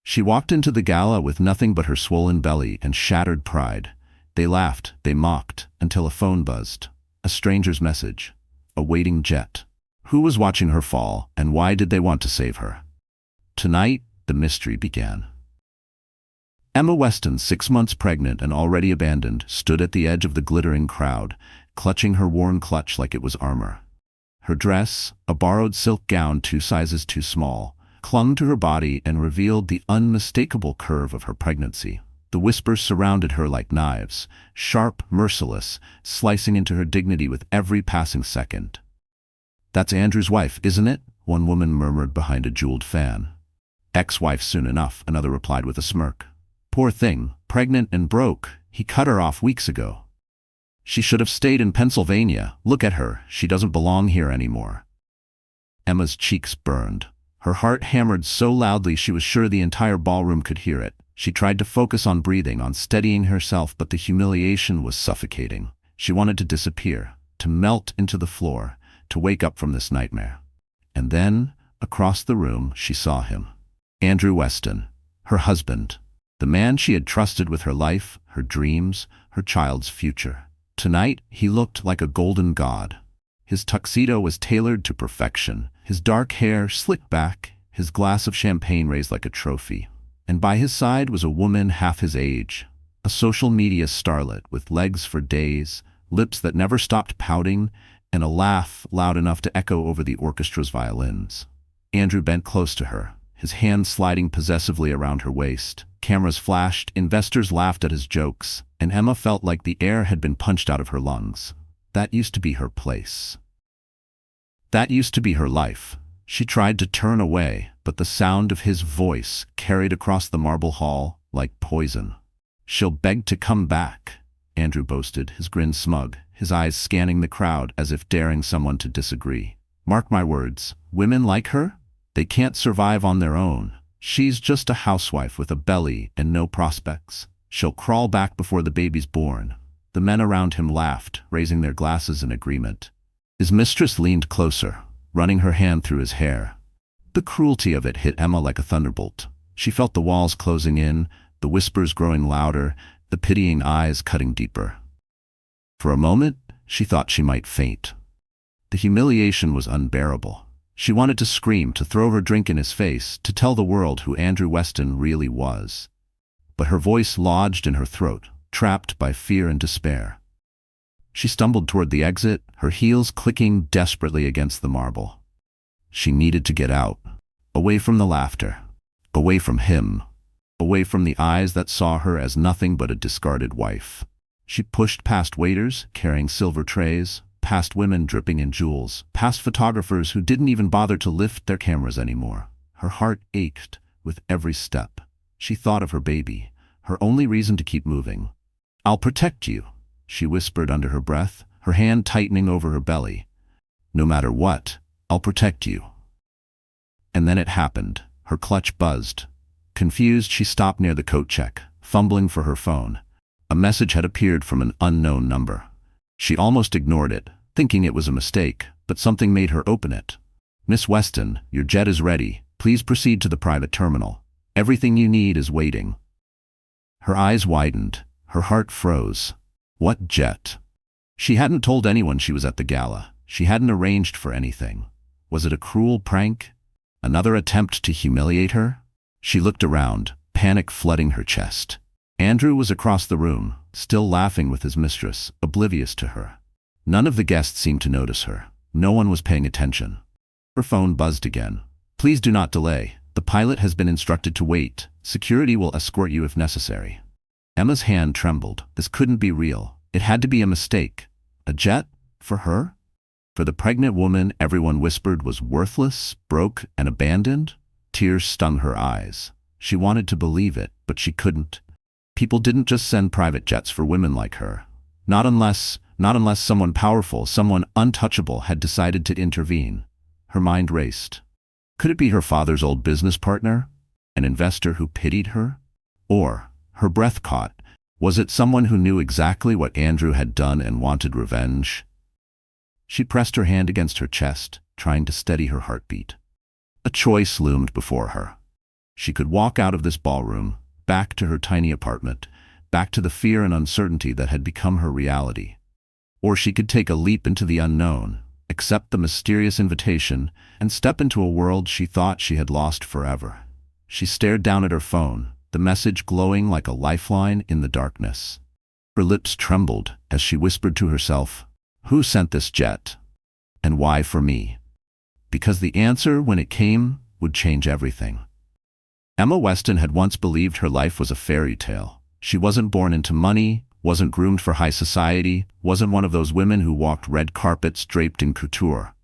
She walked into the gala with nothing but her swollen belly and shattered pride. They laughed, they mocked, until a phone buzzed. A stranger's message. A waiting jet. Who was watching her fall, and why did they want to save her? Tonight, the mystery began. Emma Weston, 6 months pregnant and already abandoned, stood at the edge of the glittering crowd, clutching her worn clutch like it was armor. Her dress, a borrowed silk gown 2 sizes too small, clung to her body and revealed the unmistakable curve of her pregnancy. The whispers surrounded her like knives, sharp, merciless, slicing into her dignity with every passing second. "That's Andrew's wife, isn't it?" one woman murmured behind a jeweled fan. "Ex-wife soon enough," another replied with a smirk. "Poor thing, pregnant and broke. He cut her off weeks ago. She should have stayed in Pennsylvania. Look at her, she doesn't belong here anymore." Emma's cheeks burned. Her heart hammered so loudly she was sure the entire ballroom could hear it. She tried to focus on breathing, on steadying herself, but the humiliation was suffocating. She wanted to disappear, to melt into the floor, to wake up from this nightmare. And then, across the room, she saw him. Andrew Weston, her husband, the man she had trusted with her life, her dreams, her child's future. Tonight, he looked like a golden god. His tuxedo was tailored to perfection, his dark hair slicked back, his glass of champagne raised like a trophy. And by his side was a woman half his age, a social media starlet with legs for days, lips that never stopped pouting, and a laugh loud enough to echo over the orchestra's violins. Andrew bent close to her, his hand sliding possessively around her waist. Cameras flashed, investors laughed at his jokes, and Emma felt like the air had been punched out of her lungs. That used to be her place. That used to be her life. She tried to turn away, but the sound of his voice carried across the marble hall like poison. "She'll beg to come back," Andrew boasted, his grin smug, his eyes scanning the crowd as if daring someone to disagree. "Mark my words, women like her? They can't survive on their own. She's just a housewife with a belly and no prospects. She'll crawl back before the baby's born." The men around him laughed, raising their glasses in agreement. His mistress leaned closer, running her hand through his hair. The cruelty of it hit Emma like a thunderbolt. She felt the walls closing in, the whispers growing louder, the pitying eyes cutting deeper. For a moment, she thought she might faint. The humiliation was unbearable. She wanted to scream, to throw her drink in his face, to tell the world who Andrew Weston really was. But her voice lodged in her throat, trapped by fear and despair. She stumbled toward the exit, her heels clicking desperately against the marble. She needed to get out, away from the laughter, away from him, away from the eyes that saw her as nothing but a discarded wife. She pushed past waiters carrying silver trays, past women dripping in jewels, past photographers who didn't even bother to lift their cameras anymore. Her heart ached with every step. She thought of her baby, her only reason to keep moving. "I'll protect you," she whispered under her breath, her hand tightening over her belly. "No matter what, I'll protect you." And then it happened. Her clutch buzzed. Confused, she stopped near the coat check, fumbling for her phone. A message had appeared from an unknown number. She almost ignored it, thinking it was a mistake, but something made her open it. "Miss Weston, your jet is ready. Please proceed to the private terminal. Everything you need is waiting." Her eyes widened. Her heart froze. What jet? She hadn't told anyone she was at the gala. She hadn't arranged for anything. Was it a cruel prank? Another attempt to humiliate her? She looked around, panic flooding her chest. Andrew was across the room, still laughing with his mistress, oblivious to her. None of the guests seemed to notice her. No one was paying attention. Her phone buzzed again. "Please do not delay. The pilot has been instructed to wait. Security will escort you if necessary." Emma's hand trembled. This couldn't be real. It had to be a mistake. A jet? For her? For the pregnant woman everyone whispered was worthless, broke, and abandoned? Tears stung her eyes. She wanted to believe it, but she couldn't. People didn't just send private jets for women like her. Not unless someone powerful, someone untouchable had decided to intervene. Her mind raced. Could it be her father's old business partner? An investor who pitied her? Or, her breath caught, was it someone who knew exactly what Andrew had done and wanted revenge? She pressed her hand against her chest, trying to steady her heartbeat. A choice loomed before her. She could walk out of this ballroom, back to her tiny apartment, back to the fear and uncertainty that had become her reality. Or she could take a leap into the unknown, accept the mysterious invitation, and step into a world she thought she had lost forever. She stared down at her phone, the message glowing like a lifeline in the darkness. Her lips trembled as she whispered to herself, "Who sent this jet? And why for me?" Because the answer, when it came, would change everything. Emma Weston had once believed her life was a fairy tale. She wasn't born into money, wasn't groomed for high society, wasn't one of those women who walked red carpets draped in couture.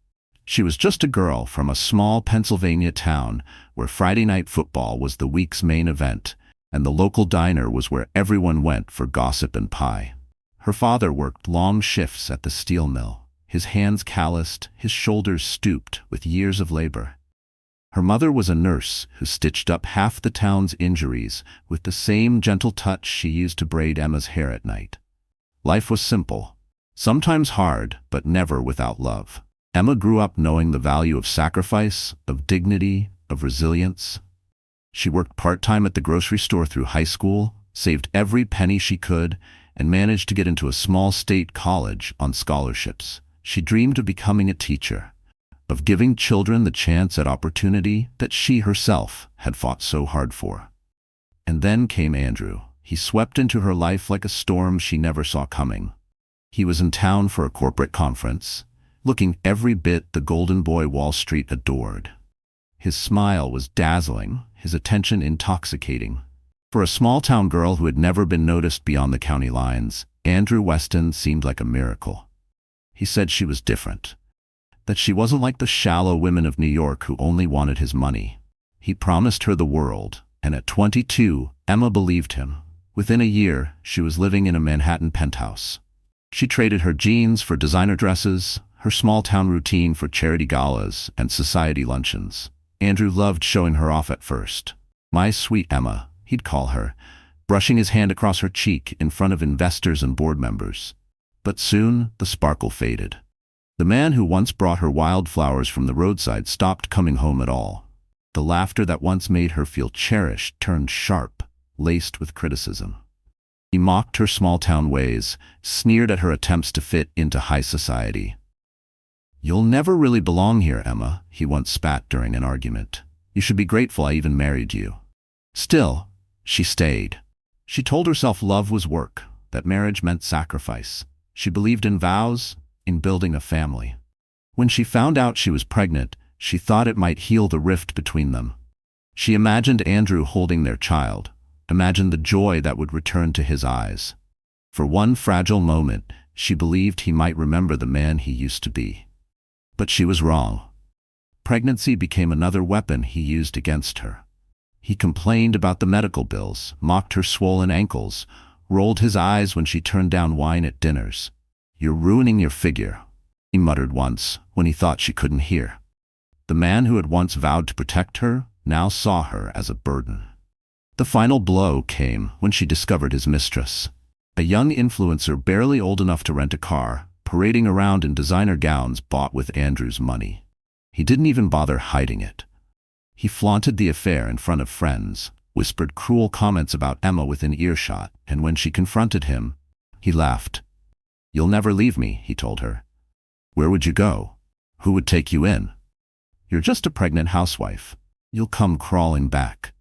She was just a girl from a small Pennsylvania town where Friday night football was the week's main event, and the local diner was where everyone went for gossip and pie. Her father worked long shifts at the steel mill, his hands calloused, his shoulders stooped with years of labor. Her mother was a nurse who stitched up half the town's injuries with the same gentle touch she used to braid Emma's hair at night. Life was simple, sometimes hard, but never without love. Emma grew up knowing the value of sacrifice, of dignity, of resilience. She worked part-time at the grocery store through high school, saved every penny she could, and managed to get into a small state college on scholarships. She dreamed of becoming a teacher, of giving children the chance at opportunity that she herself had fought so hard for. And then came Andrew. He swept into her life like a storm she never saw coming. He was in town for a corporate conference, looking every bit the golden boy Wall Street adored. His smile was dazzling, his attention intoxicating. For a small-town girl who had never been noticed beyond the county lines, Andrew Weston seemed like a miracle. He said she was different, that she wasn't like the shallow women of New York who only wanted his money. He promised her the world, and at 22, Emma believed him. Within a year, she was living in a Manhattan penthouse. She traded her jeans for designer dresses, her small-town routine for charity galas and society luncheons. Andrew loved showing her off at first. "My sweet Emma," he'd call her, brushing his hand across her cheek in front of investors and board members. But soon, the sparkle faded. The man who once brought her wildflowers from the roadside stopped coming home at all. The laughter that once made her feel cherished turned sharp, laced with criticism. He mocked her small-town ways, sneered at her attempts to fit into high society. "You'll never really belong here, Emma," he once spat during an argument. "You should be grateful I even married you." Still, she stayed. She told herself love was work, that marriage meant sacrifice. She believed in vows, in building a family. When she found out she was pregnant, she thought it might heal the rift between them. She imagined Andrew holding their child, imagined the joy that would return to his eyes. For one fragile moment, she believed he might remember the man he used to be. But she was wrong. Pregnancy became another weapon he used against her. He complained about the medical bills, mocked her swollen ankles, rolled his eyes when she turned down wine at dinners. "You're ruining your figure," he muttered once when he thought she couldn't hear. The man who had once vowed to protect her now saw her as a burden. The final blow came when she discovered his mistress, a young influencer barely old enough to rent a car, parading around in designer gowns bought with Andrew's money. He didn't even bother hiding it. He flaunted the affair in front of friends, whispered cruel comments about Emma within earshot, and when she confronted him, he laughed. "You'll never leave me," he told her. "Where would you go? Who would take you in? You're just a pregnant housewife. You'll come crawling back."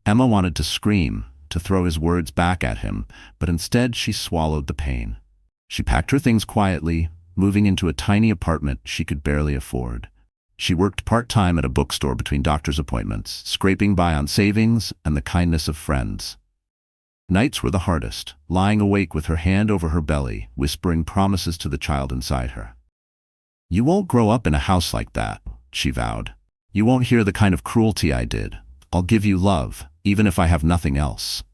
Emma wanted to scream, to throw his words back at him, but instead she swallowed the pain. She packed her things quietly, moving into a tiny apartment she could barely afford. She worked part-time at a bookstore between doctor's appointments, scraping by on savings and the kindness of friends. Nights were the hardest, lying awake with her hand over her belly, whispering promises to the child inside her. "You won't grow up in a house like that," she vowed. "You won't hear the kind of cruelty I did. I'll give you love, even if I have nothing else."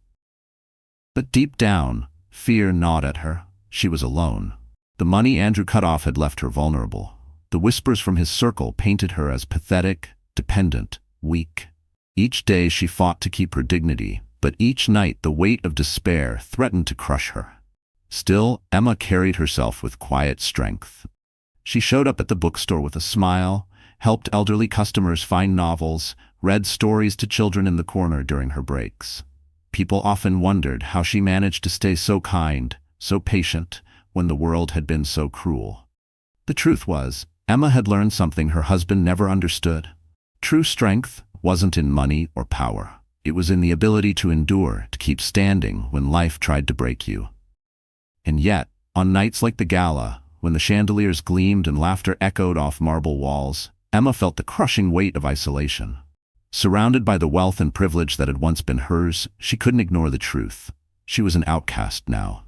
But deep down, fear gnawed at her. She was alone. The money Andrew cut off had left her vulnerable. The whispers from his circle painted her as pathetic, dependent, weak. Each day she fought to keep her dignity, but each night the weight of despair threatened to crush her. Still, Emma carried herself with quiet strength. She showed up at the bookstore with a smile, helped elderly customers find novels, read stories to children in the corner during her breaks. People often wondered how she managed to stay so kind, so patient, when the world had been so cruel. The truth was, Emma had learned something her husband never understood. True strength wasn't in money or power. It was in the ability to endure, to keep standing when life tried to break you. And yet, on nights like the gala, when the chandeliers gleamed and laughter echoed off marble walls, Emma felt the crushing weight of isolation. Surrounded by the wealth and privilege that had once been hers, she couldn't ignore the truth. She was an outcast now.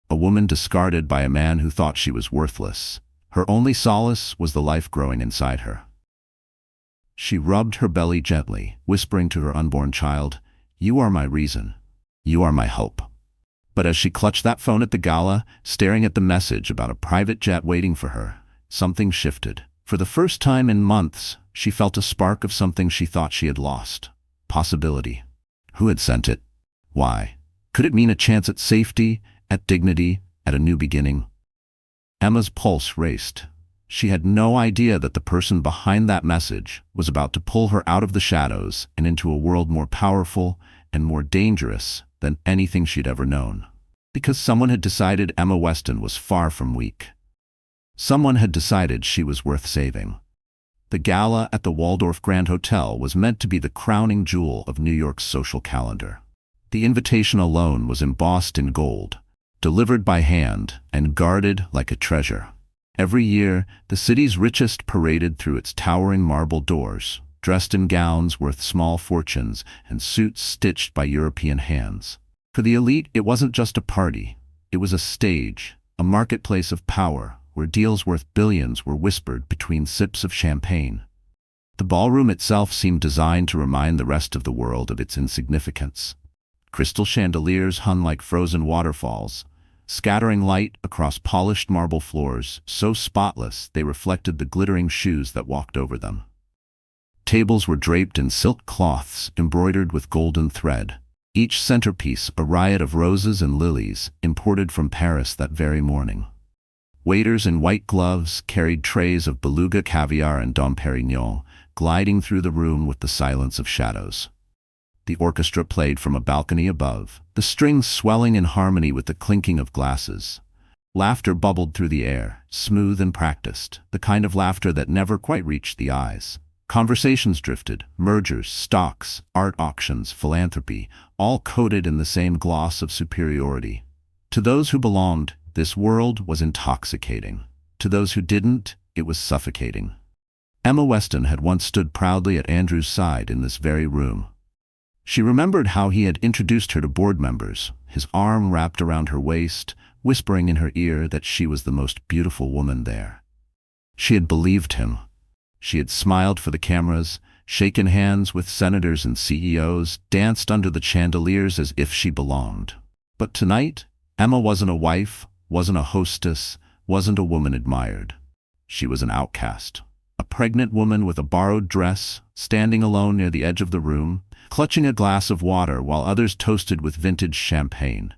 A woman discarded by a man who thought she was worthless. Her only solace was the life growing inside her. She rubbed her belly gently, whispering to her unborn child, "You are my reason. You are my hope." But as she clutched that phone at the gala, staring at the message about a private jet waiting for her, something shifted. For the first time in months, she felt a spark of something she thought she had lost. Possibility. Who had sent it? Why? Could it mean a chance at safety, at dignity, at a new beginning? Emma's pulse raced. She had no idea that the person behind that message was about to pull her out of the shadows and into a world more powerful and more dangerous than anything she'd ever known. Because someone had decided Emma Weston was far from weak. Someone had decided she was worth saving. The gala at the Waldorf Grand Hotel was meant to be the crowning jewel of New York's social calendar. The invitation alone was embossed in gold, delivered by hand and guarded like a treasure. Every year, the city's richest paraded through its towering marble doors, dressed in gowns worth small fortunes and suits stitched by European hands. For the elite, it wasn't just a party. It was a stage, a marketplace of power, where deals worth billions were whispered between sips of champagne. The ballroom itself seemed designed to remind the rest of the world of its insignificance. Crystal chandeliers hung like frozen waterfalls, scattering light across polished marble floors, so spotless they reflected the glittering shoes that walked over them. Tables were draped in silk cloths embroidered with golden thread, each centerpiece a riot of roses and lilies imported from Paris that very morning. Waiters in white gloves carried trays of beluga caviar and Dom Pérignon, gliding through the room with the silence of shadows. The orchestra played from a balcony above, the strings swelling in harmony with the clinking of glasses. Laughter bubbled through the air, smooth and practiced, the kind of laughter that never quite reached the eyes. Conversations drifted, mergers, stocks, art auctions, philanthropy, all coated in the same gloss of superiority. To those who belonged, this world was intoxicating. To those who didn't, it was suffocating. Emma Weston had once stood proudly at Andrew's side in this very room. She remembered how he had introduced her to board members, his arm wrapped around her waist, whispering in her ear that she was the most beautiful woman there. She had believed him. She had smiled for the cameras, shaken hands with senators and CEOs, danced under the chandeliers as if she belonged. But tonight, Emma wasn't a wife, wasn't a hostess, wasn't a woman admired. She was an outcast. A pregnant woman with a borrowed dress, standing alone near the edge of the room, clutching a glass of water while others toasted with vintage champagne.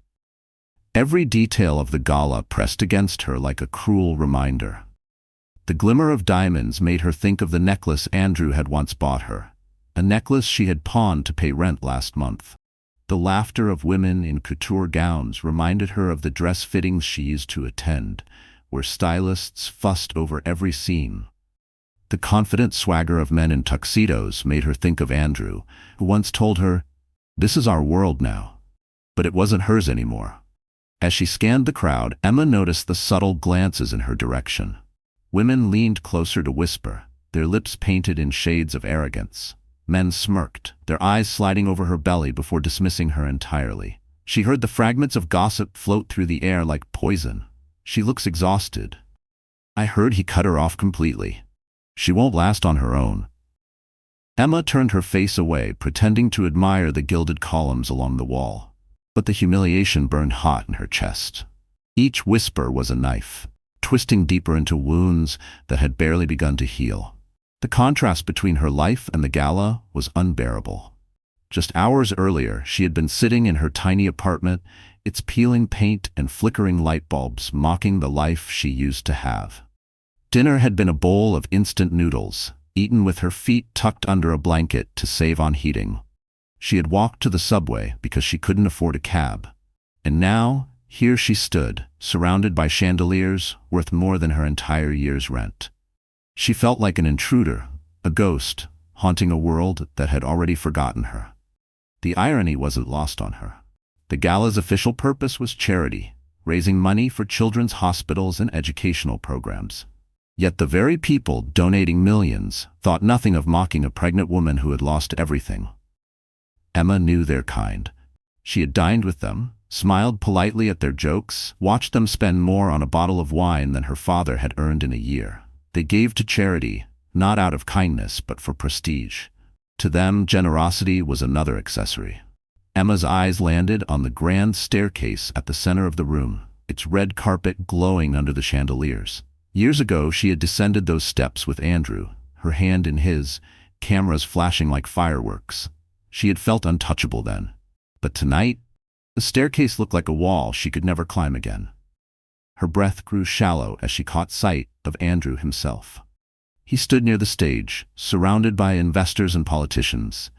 Every detail of the gala pressed against her like a cruel reminder. The glimmer of diamonds made her think of the necklace Andrew had once bought her, a necklace she had pawned to pay rent last month. The laughter of women in couture gowns reminded her of the dress fittings she used to attend, where stylists fussed over every seam. The confident swagger of men in tuxedos made her think of Andrew, who once told her, "This is our world now." But it wasn't hers anymore. As she scanned the crowd, Emma noticed the subtle glances in her direction. Women leaned closer to whisper, their lips painted in shades of arrogance. Men smirked, their eyes sliding over her belly before dismissing her entirely. She heard the fragments of gossip float through the air like poison. "She looks exhausted. I heard he cut her off completely. She won't last on her own." Emma turned her face away, pretending to admire the gilded columns along the wall. But the humiliation burned hot in her chest. Each whisper was a knife, twisting deeper into wounds that had barely begun to heal. The contrast between her life and the gala was unbearable. Just hours earlier, she had been sitting in her tiny apartment, its peeling paint and flickering light bulbs mocking the life she used to have. Dinner had been a bowl of instant noodles, eaten with her feet tucked under a blanket to save on heating. She had walked to the subway because she couldn't afford a cab. And now, here she stood, surrounded by chandeliers worth more than her entire year's rent. She felt like an intruder, a ghost, haunting a world that had already forgotten her. The irony wasn't lost on her. The gala's official purpose was charity, raising money for children's hospitals and educational programs. Yet the very people donating millions thought nothing of mocking a pregnant woman who had lost everything. Emma knew their kind. She had dined with them, smiled politely at their jokes, watched them spend more on a bottle of wine than her father had earned in a year. They gave to charity, not out of kindness but for prestige. To them, generosity was another accessory. Emma's eyes landed on the grand staircase at the center of the room, its red carpet glowing under the chandeliers. Years ago, she had descended those steps with Andrew, her hand in his, cameras flashing like fireworks. She had felt untouchable then. But tonight, the staircase looked like a wall she could never climb again. Her breath grew shallow as she caught sight of Andrew himself. He stood near the stage, surrounded by investors and politicians,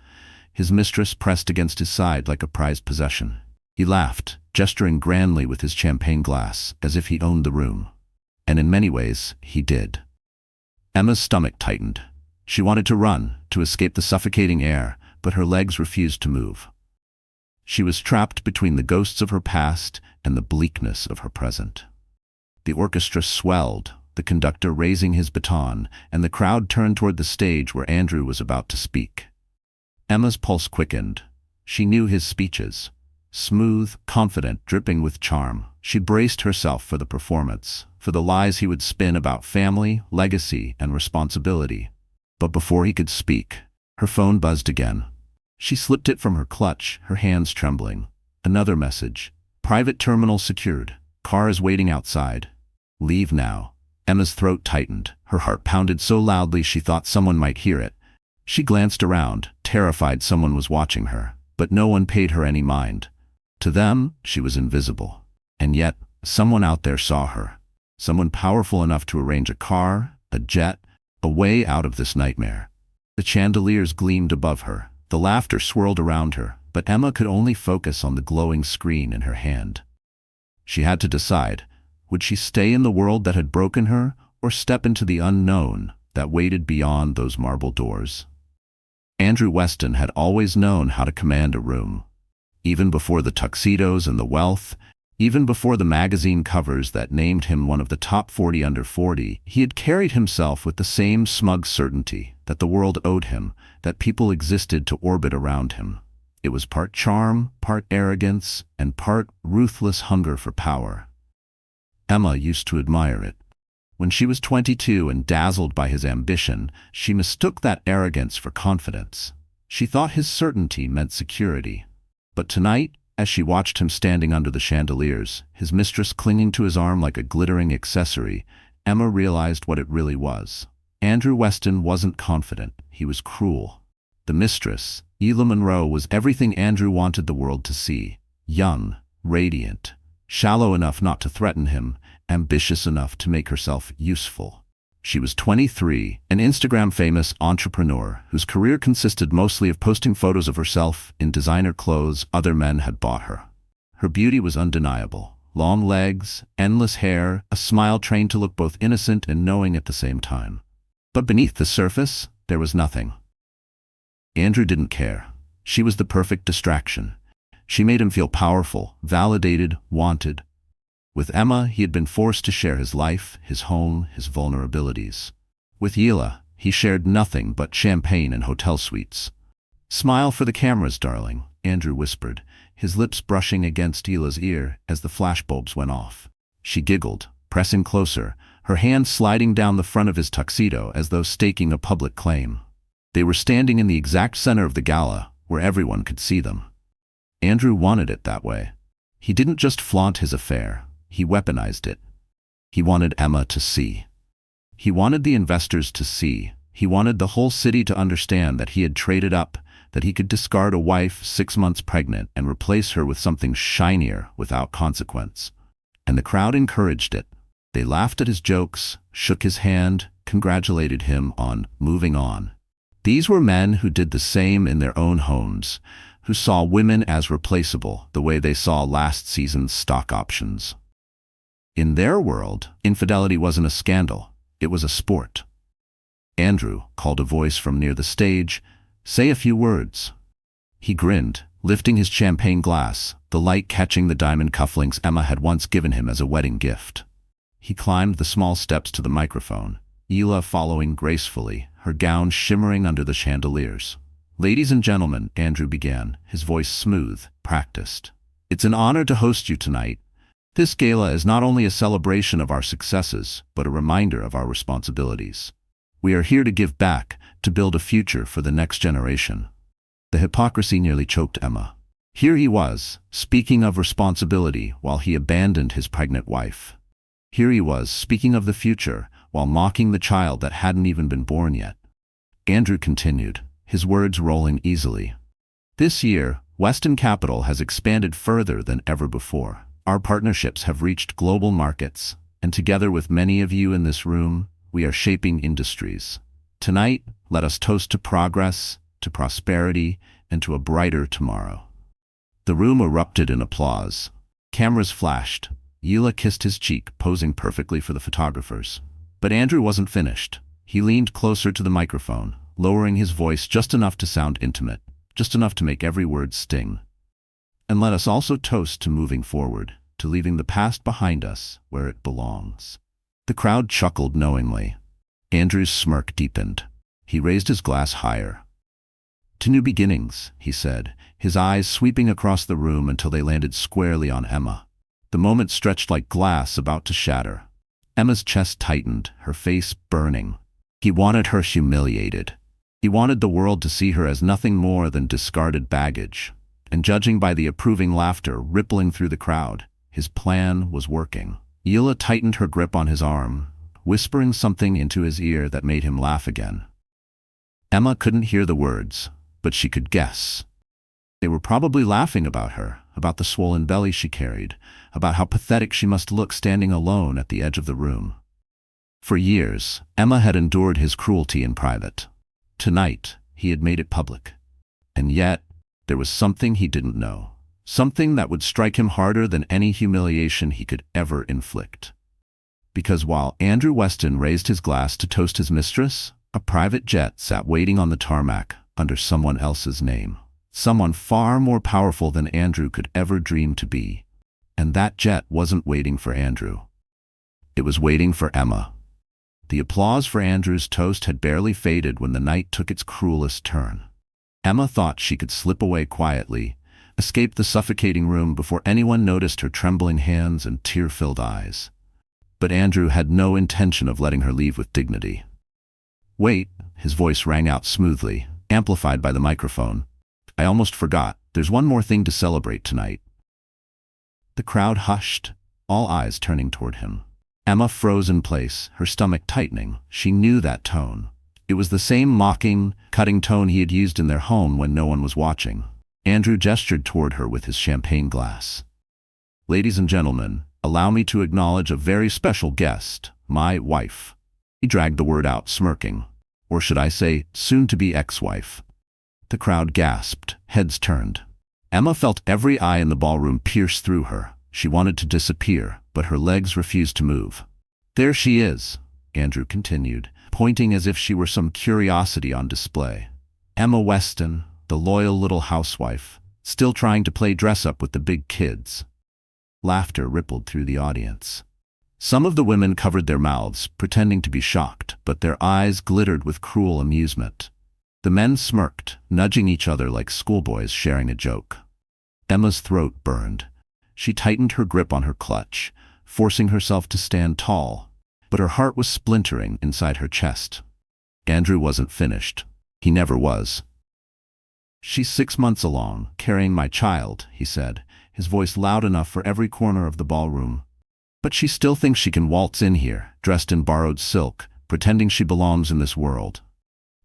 his mistress pressed against his side like a prized possession. He laughed, gesturing grandly with his champagne glass, as if he owned the room. And in many ways, he did. Emma's stomach tightened. She wanted to run, to escape the suffocating air, but her legs refused to move. She was trapped between the ghosts of her past and the bleakness of her present. The orchestra swelled, the conductor raising his baton, and the crowd turned toward the stage where Andrew was about to speak. Emma's pulse quickened. She knew his speeches. Smooth, confident, dripping with charm. She braced herself for the performance, for the lies he would spin about family, legacy, and responsibility. But before he could speak, her phone buzzed again. She slipped it from her clutch, her hands trembling. Another message. Private terminal secured. Car is waiting outside. Leave now. Emma's throat tightened. Her heart pounded so loudly she thought someone might hear it. She glanced around, terrified someone was watching her, but no one paid her any mind. To them, she was invisible. And yet, someone out there saw her. Someone powerful enough to arrange a car, a jet, a way out of this nightmare. The chandeliers gleamed above her. The laughter swirled around her, but Emma could only focus on the glowing screen in her hand. She had to decide, would she stay in the world that had broken her, or step into the unknown that waited beyond those marble doors? Andrew Weston had always known how to command a room. Even before the tuxedos and the wealth, even before the magazine covers that named him one of the top 40 under 40, he had carried himself with the same smug certainty that the world owed him, that people existed to orbit around him. It was part charm, part arrogance, and part ruthless hunger for power. Emma used to admire it. When she was 22 and dazzled by his ambition, she mistook that arrogance for confidence. She thought his certainty meant security. But tonight, as she watched him standing under the chandeliers, his mistress clinging to his arm like a glittering accessory, Emma realized what it really was. Andrew Weston wasn't confident, he was cruel. The mistress, Ela Monroe, was everything Andrew wanted the world to see. Young, radiant, shallow enough not to threaten him, ambitious enough to make herself useful. She was 23, an Instagram-famous entrepreneur whose career consisted mostly of posting photos of herself in designer clothes other men had bought her. Her beauty was undeniable. Long legs, endless hair, a smile trained to look both innocent and knowing at the same time. But beneath the surface, there was nothing. Andrew didn't care. She was the perfect distraction. She made him feel powerful, validated, wanted. With Emma, he had been forced to share his life, his home, his vulnerabilities. With Ela, he shared nothing but champagne and hotel suites. "Smile for the cameras, darling," Andrew whispered, his lips brushing against Ela's ear as the flashbulbs went off. She giggled, pressing closer, her hand sliding down the front of his tuxedo as though staking a public claim. They were standing in the exact center of the gala, where everyone could see them. Andrew wanted it that way. He didn't just flaunt his affair. He weaponized it. He wanted Emma to see. He wanted the investors to see. He wanted the whole city to understand that he had traded up, that he could discard a wife 6 months pregnant and replace her with something shinier without consequence. And the crowd encouraged it. They laughed at his jokes, shook his hand, congratulated him on moving on. These were men who did the same in their own homes, who saw women as replaceable the way they saw last season's stock options. In their world, infidelity wasn't a scandal, it was a sport. Andrew called a voice from near the stage, "Say a few words." He grinned, lifting his champagne glass, the light catching the diamond cufflinks Emma had once given him as a wedding gift. He climbed the small steps to the microphone, Hila following gracefully, her gown shimmering under the chandeliers. "Ladies and gentlemen," Andrew began, his voice smooth, practiced. "It's an honor to host you tonight. This gala is not only a celebration of our successes, but a reminder of our responsibilities. We are here to give back, to build a future for the next generation." The hypocrisy nearly choked Emma. Here he was, speaking of responsibility while he abandoned his pregnant wife. Here he was, speaking of the future, while mocking the child that hadn't even been born yet. Andrew continued, his words rolling easily. "This year, Weston Capital has expanded further than ever before. Our partnerships have reached global markets, and together with many of you in this room, we are shaping industries. Tonight, let us toast to progress, to prosperity, and to a brighter tomorrow." The room erupted in applause. Cameras flashed. Hila kissed his cheek, posing perfectly for the photographers. But Andrew wasn't finished. He leaned closer to the microphone, lowering his voice just enough to sound intimate, just enough to make every word sting. "And let us also toast to moving forward, to leaving the past behind us where it belongs." The crowd chuckled knowingly. Andrew's smirk deepened. He raised his glass higher. "To new beginnings," he said, his eyes sweeping across the room until they landed squarely on Emma. The moment stretched like glass about to shatter. Emma's chest tightened, her face burning. He wanted her humiliated. He wanted the world to see her as nothing more than discarded baggage. And judging by the approving laughter rippling through the crowd, his plan was working. Hila tightened her grip on his arm, whispering something into his ear that made him laugh again. Emma couldn't hear the words, but she could guess. They were probably laughing about her, about the swollen belly she carried, about how pathetic she must look standing alone at the edge of the room. For years, Emma had endured his cruelty in private. Tonight, he had made it public. And yet, there was something he didn't know. Something that would strike him harder than any humiliation he could ever inflict. Because while Andrew Weston raised his glass to toast his mistress, a private jet sat waiting on the tarmac under someone else's name. Someone far more powerful than Andrew could ever dream to be. And that jet wasn't waiting for Andrew. It was waiting for Emma. The applause for Andrew's toast had barely faded when the night took its cruelest turn. Emma thought she could slip away quietly, escape the suffocating room before anyone noticed her trembling hands and tear-filled eyes. But Andrew had no intention of letting her leave with dignity. "Wait," his voice rang out smoothly, amplified by the microphone. "I almost forgot, there's one more thing to celebrate tonight." The crowd hushed, all eyes turning toward him. Emma froze in place, her stomach tightening. She knew that tone. It was the same mocking, cutting tone he had used in their home when no one was watching. Andrew gestured toward her with his champagne glass. "Ladies and gentlemen, allow me to acknowledge a very special guest, my wife." He dragged the word out, smirking. Or should I say, soon-to-be ex-wife. The crowd gasped, heads turned. Emma felt every eye in the ballroom pierce through her. She wanted to disappear, but her legs refused to move. "There she is," Andrew continued, pointing as if she were some curiosity on display. "Emma Weston, the loyal little housewife, still trying to play dress-up with the big kids." Laughter rippled through the audience. Some of the women covered their mouths, pretending to be shocked, but their eyes glittered with cruel amusement. The men smirked, nudging each other like schoolboys sharing a joke. Emma's throat burned. She tightened her grip on her clutch, forcing herself to stand tall, but her heart was splintering inside her chest. Andrew wasn't finished. He never was. "She's 6 months along, carrying my child," he said, his voice loud enough for every corner of the ballroom. "But she still thinks she can waltz in here, dressed in borrowed silk, pretending she belongs in this world.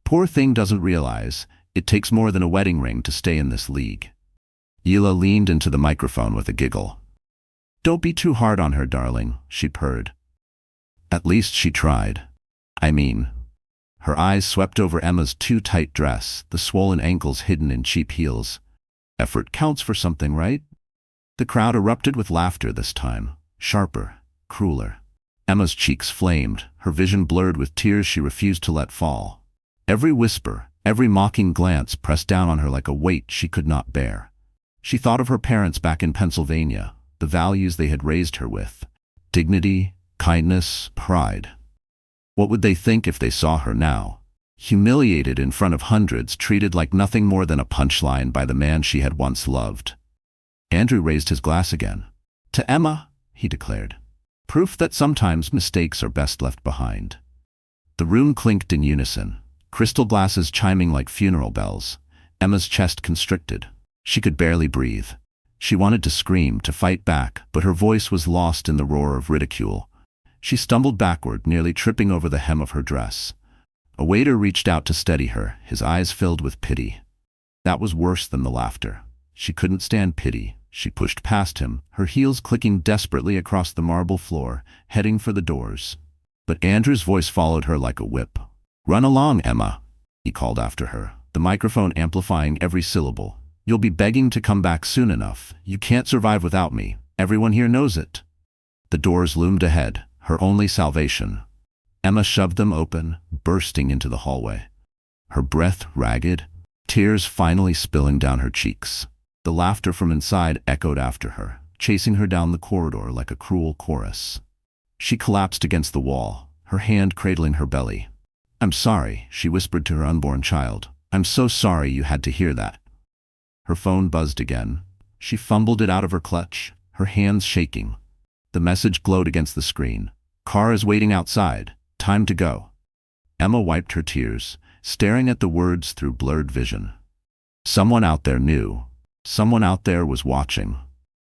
Poor thing doesn't realize, it takes more than a wedding ring to stay in this league." Hila leaned into the microphone with a giggle. "Don't be too hard on her, darling," she purred. "At least she tried." I mean. Her eyes swept over Emma's too tight dress, the swollen ankles hidden in cheap heels. Effort counts for something, right? The crowd erupted with laughter this time, sharper, crueler. Emma's cheeks flamed, her vision blurred with tears she refused to let fall. Every whisper, every mocking glance pressed down on her like a weight she could not bear. She thought of her parents back in Pennsylvania, the values they had raised her with. Dignity, kindness, pride. What would they think if they saw her now? Humiliated in front of hundreds, treated like nothing more than a punchline by the man she had once loved. Andrew raised his glass again. "To Emma," he declared. "Proof that sometimes mistakes are best left behind." The room clinked in unison, crystal glasses chiming like funeral bells. Emma's chest constricted. She could barely breathe. She wanted to scream, to fight back, but her voice was lost in the roar of ridicule. She stumbled backward, nearly tripping over the hem of her dress. A waiter reached out to steady her, his eyes filled with pity. That was worse than the laughter. She couldn't stand pity. She pushed past him, her heels clicking desperately across the marble floor, heading for the doors. But Andrew's voice followed her like a whip. "Run along, Emma," he called after her, the microphone amplifying every syllable. "You'll be begging to come back soon enough. You can't survive without me. Everyone here knows it." The doors loomed ahead, her only salvation. Emma shoved them open, bursting into the hallway. Her breath ragged, tears finally spilling down her cheeks. The laughter from inside echoed after her, chasing her down the corridor like a cruel chorus. She collapsed against the wall, her hand cradling her belly. "I'm sorry," she whispered to her unborn child. "I'm so sorry you had to hear that." Her phone buzzed again. She fumbled it out of her clutch, her hands shaking. The message glowed against the screen. "Car is waiting outside. Time to go." Emma wiped her tears, staring at the words through blurred vision. Someone out there knew. Someone out there was watching.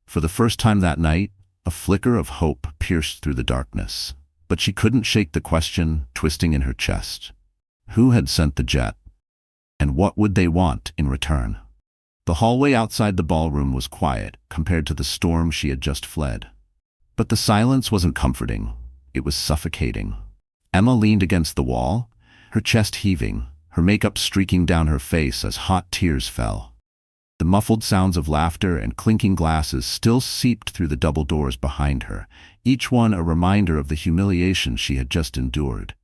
For the first time that night, a flicker of hope pierced through the darkness. But she couldn't shake the question twisting in her chest. Who had sent the jet? And what would they want in return? The hallway outside the ballroom was quiet compared to the storm she had just fled. But the silence wasn't comforting. It was suffocating. Emma leaned against the wall, her chest heaving, her makeup streaking down her face as hot tears fell. The muffled sounds of laughter and clinking glasses still seeped through the double doors behind her, each one a reminder of the humiliation she had just endured.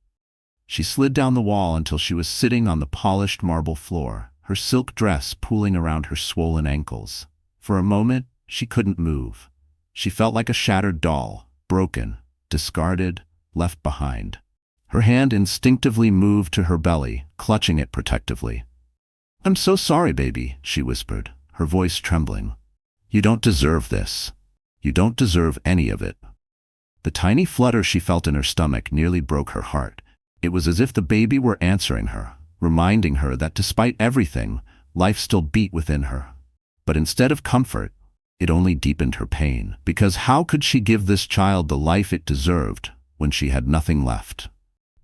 She slid down the wall until she was sitting on the polished marble floor, her silk dress pooling around her swollen ankles. For a moment, she couldn't move. She felt like a shattered doll, broken, discarded, left behind. Her hand instinctively moved to her belly, clutching it protectively. "I'm so sorry, baby," she whispered, her voice trembling. "You don't deserve this. You don't deserve any of it." The tiny flutter she felt in her stomach nearly broke her heart. It was as if the baby were answering her, reminding her that despite everything, life still beat within her. But instead of comfort, it only deepened her pain, because how could she give this child the life it deserved when she had nothing left?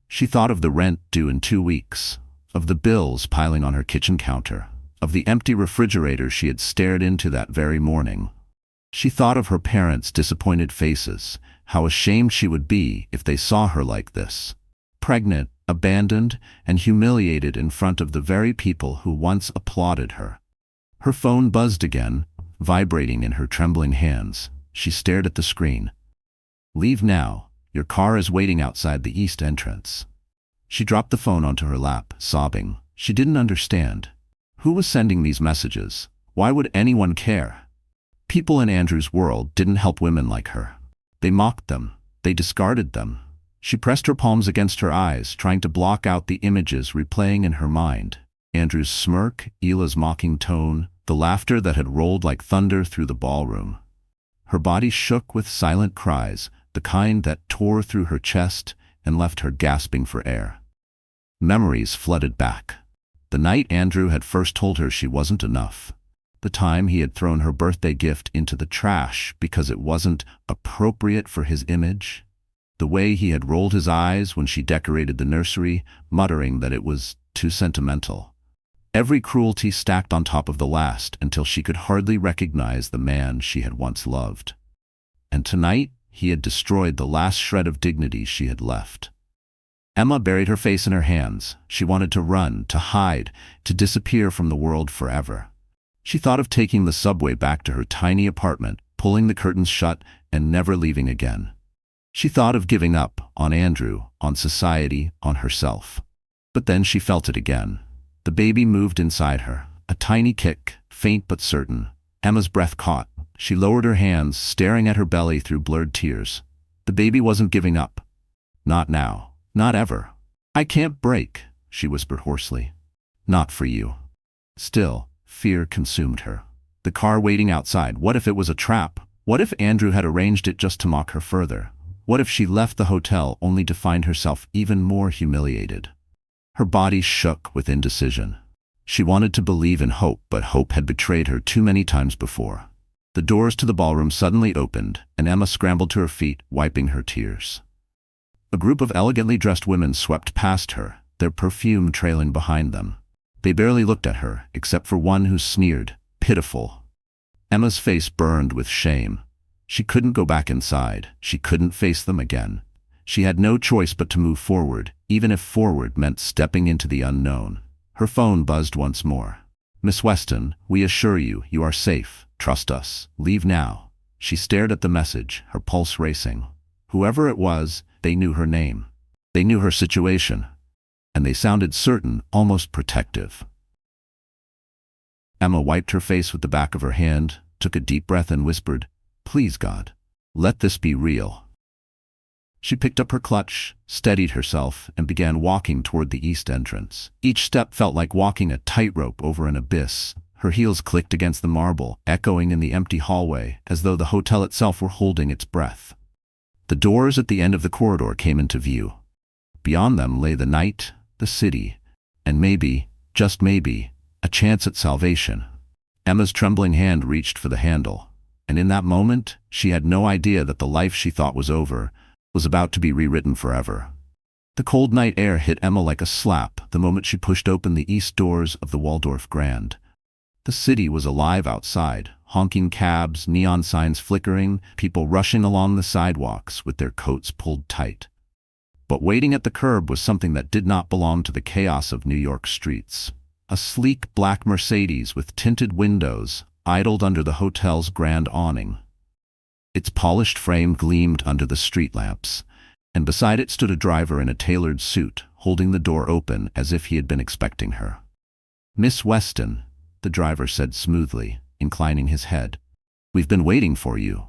She thought of the rent due in 2 weeks, of the bills piling on her kitchen counter, of the empty refrigerator she had stared into that very morning. She thought of her parents' disappointed faces, how ashamed she would be if they saw her like this, pregnant, abandoned, and humiliated in front of the very people who once applauded her. Her phone buzzed again, vibrating in her trembling hands. She stared at the screen. "Leave now. Your car is waiting outside the east entrance." She dropped the phone onto her lap, sobbing. She didn't understand. Who was sending these messages? Why would anyone care? People in Andrew's world didn't help women like her. They mocked them. They discarded them. She pressed her palms against her eyes, trying to block out the images replaying in her mind. Andrew's smirk, Hila's mocking tone, the laughter that had rolled like thunder through the ballroom. Her body shook with silent cries, the kind that tore through her chest and left her gasping for air. Memories flooded back. The night Andrew had first told her she wasn't enough. The time he had thrown her birthday gift into the trash because it wasn't appropriate for his image. The way he had rolled his eyes when she decorated the nursery, muttering that it was too sentimental. Every cruelty stacked on top of the last until she could hardly recognize the man she had once loved. And tonight, he had destroyed the last shred of dignity she had left. Emma buried her face in her hands. She wanted to run, to hide, to disappear from the world forever. She thought of taking the subway back to her tiny apartment, pulling the curtains shut, and never leaving again. She thought of giving up on Andrew, on society, on herself. But then she felt it again. The baby moved inside her. A tiny kick, faint but certain. Emma's breath caught. She lowered her hands, staring at her belly through blurred tears. The baby wasn't giving up. Not now. Not ever. "I can't break," she whispered hoarsely. "Not for you." Still, fear consumed her. The car waiting outside, what if it was a trap? What if Andrew had arranged it just to mock her further? What if she left the hotel only to find herself even more humiliated? Her body shook with indecision. She wanted to believe in hope, but hope had betrayed her too many times before. The doors to the ballroom suddenly opened, and Emma scrambled to her feet, wiping her tears. A group of elegantly dressed women swept past her, their perfume trailing behind them. They barely looked at her, except for one who sneered, "Pitiful." Emma's face burned with shame. She couldn't go back inside. She couldn't face them again. She had no choice but to move forward, even if forward meant stepping into the unknown. Her phone buzzed once more. "Miss Weston, we assure you, you are safe. Trust us. Leave now." She stared at the message, her pulse racing. Whoever it was, they knew her name. They knew her situation. And they sounded certain, almost protective. Emma wiped her face with the back of her hand, took a deep breath and whispered, "Please God, let this be real." She picked up her clutch, steadied herself, and began walking toward the east entrance. Each step felt like walking a tightrope over an abyss. Her heels clicked against the marble, echoing in the empty hallway, as though the hotel itself were holding its breath. The doors at the end of the corridor came into view. Beyond them lay the night, the city, and maybe, just maybe, a chance at salvation. Emma's trembling hand reached for the handle, and in that moment, she had no idea that the life she thought was over was about to be rewritten forever. The cold night air hit Emma like a slap the moment she pushed open the east doors of the Waldorf Grand. The city was alive outside, honking cabs, neon signs flickering, people rushing along the sidewalks with their coats pulled tight. But waiting at the curb was something that did not belong to the chaos of New York streets. A sleek black Mercedes with tinted windows idled under the hotel's grand awning. Its polished frame gleamed under the street lamps, and beside it stood a driver in a tailored suit, holding the door open as if he had been expecting her. "Miss Weston," the driver said smoothly, inclining his head. "We've been waiting for you."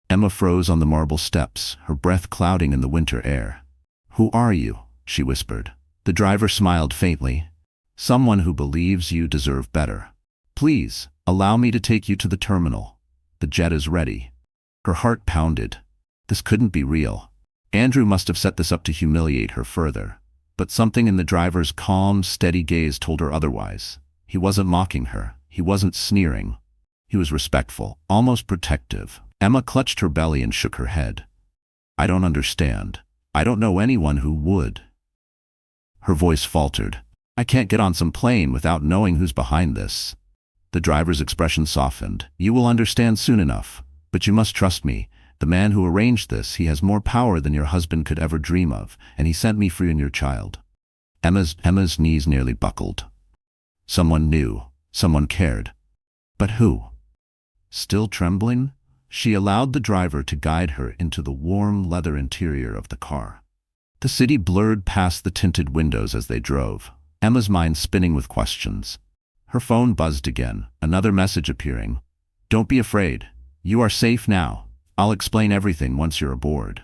Emma froze on the marble steps, her breath clouding in the winter air. "Who are you?" she whispered. The driver smiled faintly. "Someone who believes you deserve better. Please, allow me to take you to the terminal. The jet is ready." Her heart pounded. This couldn't be real. Andrew must have set this up to humiliate her further. But something in the driver's calm, steady gaze told her otherwise. He wasn't mocking her. He wasn't sneering. He was respectful, almost protective. Emma clutched her belly and shook her head. "I don't understand. I don't know anyone who would." Her voice faltered. "I can't get on some plane without knowing who's behind this." The driver's expression softened. "You will understand soon enough. But you must trust me. The man who arranged this, he has more power than your husband could ever dream of, and he sent me for you and your child." Emma's knees nearly buckled. Someone knew. Someone cared. But who? Still trembling, she allowed the driver to guide her into the warm leather interior of the car. The city blurred past the tinted windows as they drove, Emma's mind spinning with questions. Her phone buzzed again, another message appearing. "Don't be afraid. You are safe now. I'll explain everything once you're aboard."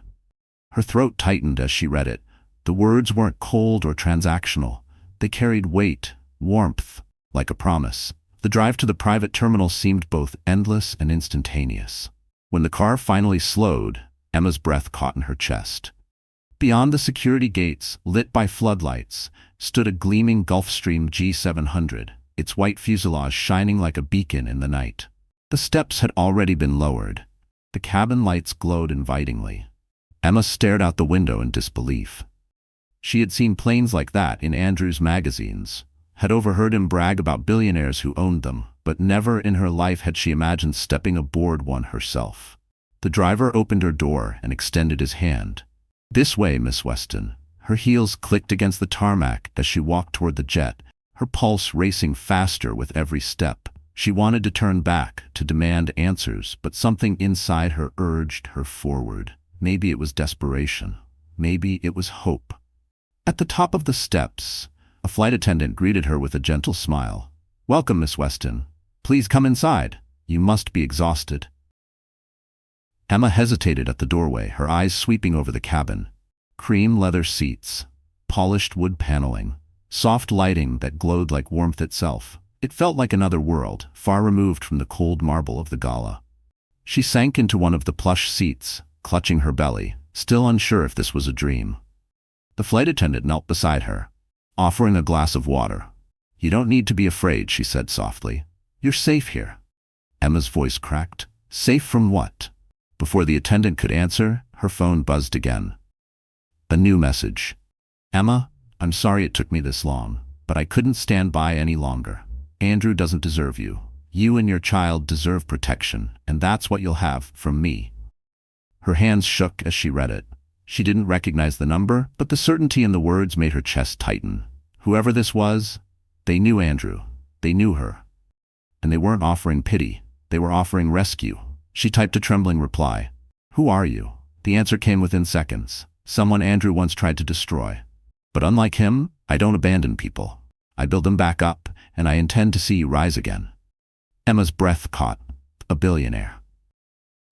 Her throat tightened as she read it. The words weren't cold or transactional. They carried weight, warmth, like a promise. The drive to the private terminal seemed both endless and instantaneous. When the car finally slowed, Emma's breath caught in her chest. Beyond the security gates, lit by floodlights, stood a gleaming Gulfstream G700, its white fuselage shining like a beacon in the night. The steps had already been lowered. The cabin lights glowed invitingly. Emma stared out the window in disbelief. She had seen planes like that in Andrew's magazines, had overheard him brag about billionaires who owned them, but never in her life had she imagined stepping aboard one herself. The driver opened her door and extended his hand. "This way, Miss Weston." Her heels clicked against the tarmac as she walked toward the jet, her pulse racing faster with every step. She wanted to turn back, to demand answers, but something inside her urged her forward. Maybe it was desperation. Maybe it was hope. At the top of the steps, a flight attendant greeted her with a gentle smile. "Welcome, Miss Weston. Please come inside. You must be exhausted." Emma hesitated at the doorway, her eyes sweeping over the cabin. Cream leather seats, polished wood paneling, soft lighting that glowed like warmth itself. It felt like another world, far removed from the cold marble of the gala. She sank into one of the plush seats, clutching her belly, still unsure if this was a dream. The flight attendant knelt beside her, offering a glass of water. "You don't need to be afraid," she said softly. "You're safe here." Emma's voice cracked. Safe from what? Before the attendant could answer, her phone buzzed again. A new message. "Emma, I'm sorry it took me this long, but I couldn't stand by any longer. Andrew doesn't deserve you. You and your child deserve protection, and that's what you'll have from me." Her hands shook as she read it. She didn't recognize the number, but the certainty in the words made her chest tighten. Whoever this was, they knew Andrew. They knew her. And they weren't offering pity. They were offering rescue. She typed a trembling reply. "Who are you?" The answer came within seconds. "Someone Andrew once tried to destroy. But unlike him, I don't abandon people. I build them back up, and I intend to see you rise again." Emma's breath caught. A billionaire.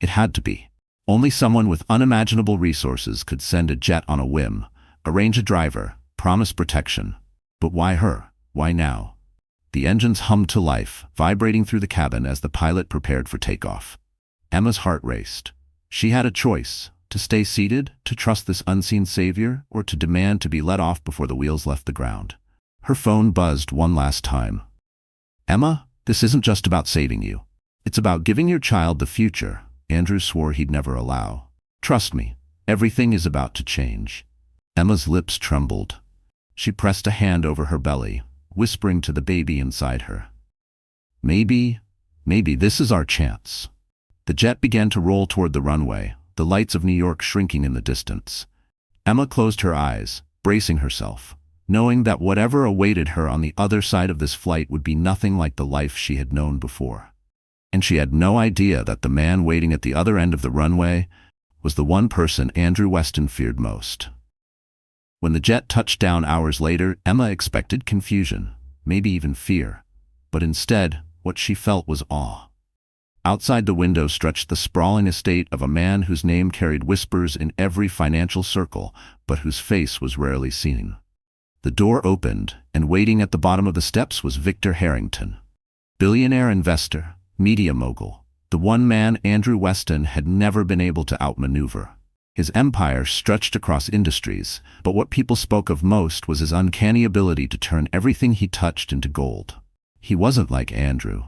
It had to be. Only someone with unimaginable resources could send a jet on a whim, arrange a driver, promise protection. But why her? Why now? The engines hummed to life, vibrating through the cabin as the pilot prepared for takeoff. Emma's heart raced. She had a choice: to stay seated, to trust this unseen savior, or to demand to be let off before the wheels left the ground. Her phone buzzed one last time. "Emma, this isn't just about saving you. It's about giving your child the future Andrew swore he'd never allow. Trust me, everything is about to change." Emma's lips trembled. She pressed a hand over her belly, whispering to the baby inside her. Maybe this is our chance." The jet began to roll toward the runway, the lights of New York shrinking in the distance. Emma closed her eyes, bracing herself, knowing that whatever awaited her on the other side of this flight would be nothing like the life she had known before. And she had no idea that the man waiting at the other end of the runway was the one person Andrew Weston feared most. When the jet touched down hours later, Emma expected confusion, maybe even fear. But instead, what she felt was awe. Outside the window stretched the sprawling estate of a man whose name carried whispers in every financial circle, but whose face was rarely seen. The door opened, and waiting at the bottom of the steps was Victor Harrington. Billionaire investor, media mogul, the one man Andrew Weston had never been able to outmaneuver. His empire stretched across industries, but what people spoke of most was his uncanny ability to turn everything he touched into gold. He wasn't like Andrew.